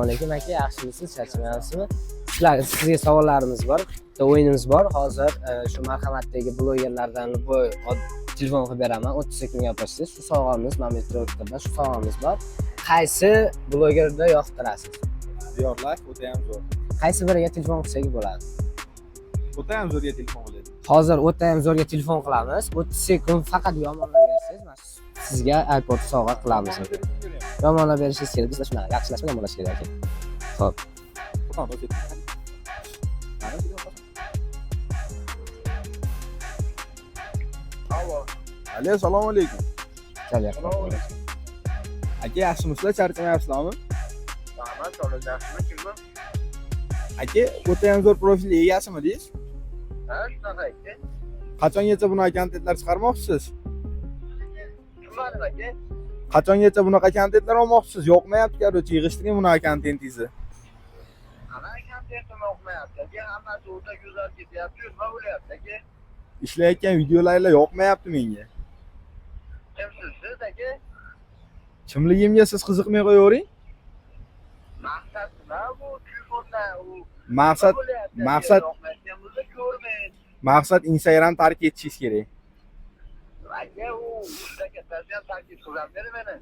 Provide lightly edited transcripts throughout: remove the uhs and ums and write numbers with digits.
Assalomu aka, yaxshimisiz? Charchamayapsizmi? Sizga savollarimiz bor. Bitta o'yinimiz bor. Hozir shu marhamatdagi blogerlardan telefon qilib beraman. 30 sekund gaplashasiz. Shu sovg'amiz Mametrovkadan shu sovg'amiz bor. Qaysi blogerni yoqtirasiz? Diyorlar, o'ta ham zo'r. Qaysi biriga telefon qilsak bo'ladi? O'ta ham zo'rga telefon qiladi. Hozir o'ta ham zo'rga telefon qilamiz. 30 sekund faqat yomonlab bersangiz, mana sizga iPod sovg'a qilamiz. Yomonlab berishingiz kerak. Bizda shunaqa yaxshilashma yomonlash kerak ekan. Xo'p. Alo, assalomu alaykum. Assalomu Aka, yaxshimisizlar? Charchamayapsizlarmi? Rahmat, yaxshimi, kimmi? Aka, o'ta ham zo'r profil egasimi deysiz? Ha, shunaqa aka. Qachongacha bunaqa kontentlar chiqarmoqchisiz? Tushunmadim aka. Qachongacha bunaqa kontentlar olmoqchisiz? Yoqmayapti, короче, yig'ishtiring bunaqa kontentingizni. Qanaqa kontentim yoqmayapti aka? Hammasi o'ta go'zal ketyapti, nima bo'lyapti aka? Ishlayotgan videolarlar yoqmayapti menga. Kimsiz siz aka? Kimligimga siz qiziqmay qo'yavering. Maqsad nima bu telefonda u? Maqsad Instagram tark etishingiz kerak. Aka, u shunga tashlab tarkib qilib bering meni.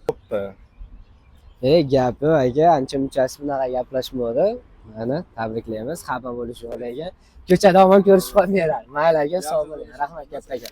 Bo'pti. gapi aka, ancha-munchasi bunaqa gaplashmadi. Mana tabriklaymiz. Xafa bo'lish yo'q aka. Ko'chada omon ko'rishib qolmaylar. Mayli aka, sog' bo'ling. Rahmat katta aka.